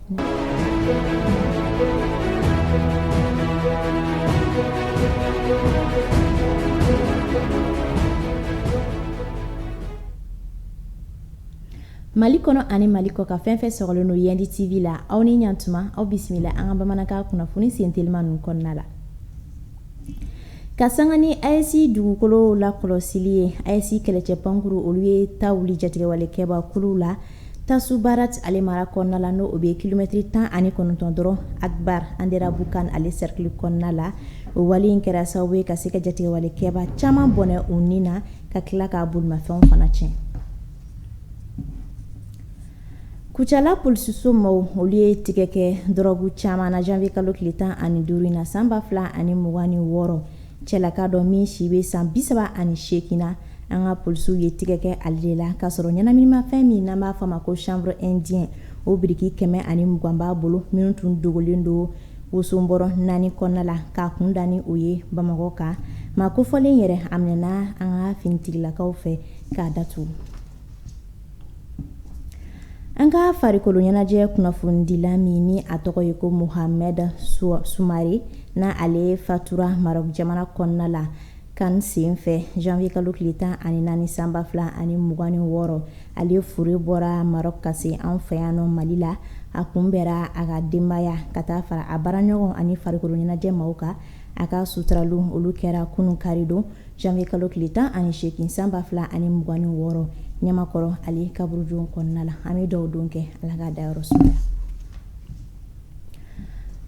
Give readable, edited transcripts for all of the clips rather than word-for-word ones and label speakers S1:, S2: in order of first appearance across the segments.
S1: Mali kɔnɔ ani Mali kɔ ka fɛn fɛn sɔgɔlen no Yendi TV la aw ni ɲantuma aw bisimila an ka bamanankan kunnafoni sentelima ninnu kɔnɔna la. Ka sanga ni AES dugukolo la kɔlɔsili ye AES kɛlɛcɛ pankuru olu ye ta wuli jatigɛwale kɛba kulu la Tasu Barat ale mara kɔnɔna la no o bɛ kilomɛtiri 19 dɔrɔn Akbar Andera Bukan ale cercle kɔnɔna la o wali in kɛra sababu ye ka se ka jatigɛwale kɛba caman bɔnɛ u ni na ka tila ka bolimafɛnw fana tiɲɛ. Kucala polisiso maaw olu ye tigɛ kɛ dɔrɔgu caman na janvier kalo tile 15 in na san 2026 cɛlaka dɔ min si bɛ san 38 na an ka polisiw ye tigɛ kɛ ale de la ka sɔrɔ ɲɛnaminimafɛn min n'an b'a fɔ ma ko chanvre indien o biriki 120 b'a bolo minnu tun dogolen do wosonbɔrɔ 4 kɔnɔna la k'a kun da ni o ye Bamakɔ kan maa kofɔlen yɛrɛ a minɛna an ka finitigilakaw fɛ k'a datugu. An ka farikolo ɲɛnajɛ kunnafonidila min ni a tɔgɔ ye ko Mohamed Soumare na ale fatura Maroc jamana kɔnɔna la kan sen fɛ janvier kalo tile 14 san 2026 ale fure bɔra Maroc ka se an fɛ yan nɔ Mali la a kunbɛra a ka denbaya ka taa fara a baaraɲɔgɔn ani farikolo ɲɛnajɛ maaw kan a ka sutaralu olu kɛra kunun karidon janvier kalo tile 18 san 2026 Ɲamakɔrɔ ale kaburujon kɔnɔna la an bɛ dɔw don kɛ ala ka dayɔrɔ sumaya.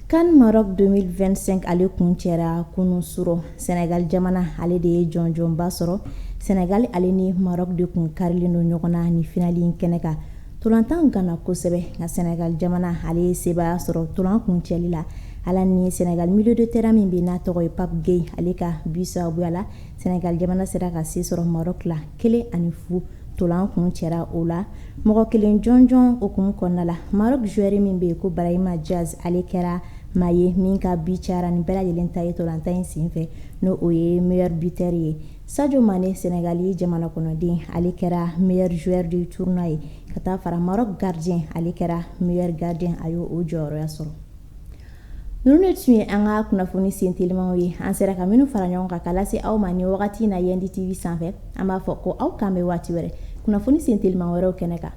S1: CAN Maroc 2025 ale kun cɛra kunun suro Senegal jamana ale de ye jɔnjɔnba sɔrɔ Senegal ale ni Maroc de kun karilen don ɲɔgɔn na ni finali in kɛnɛ kan tolantan gana kosɛbɛ nka Senegal jamana ale ye sebaya sɔrɔ tolan kun cɛli la ala ni Senegal milieu de terrain min bɛ n'a tɔgɔ ye Pape Gueye ale ka but sababuya la Senegal jamana sera ka se sɔrɔ Maroc la 1-0 tolan kun cɛra o la mɔgɔ kelen jɔnjɔn okumu kɔnɔna la Maroc joueur min bɛ ko Brahima Diaz ale kɛra maa ye min ka but cayara ni bɛɛ lajɛlen ta ye tolantan in senfɛ no o ye meilleur buteur ye Sadio Mané Senegali jamana kɔnɔden ale kɛra meilleur joueur du tournoi ye ka taa fara Maroc gardien ale kɛra meilleur gardien a y'o jɔyɔrɔya sɔrɔ. Ninnu de tun ye an ka kunnafoni sentelimaw ye an sera ka minnu fara ɲɔgɔn kan ka lase aw ma ni wagati na Yendi TV sanfɛ an b'a fɔ ko aw kan bɛ waati wɛrɛ kunnafoni sentelima wɛrɛw kɛnɛ kan.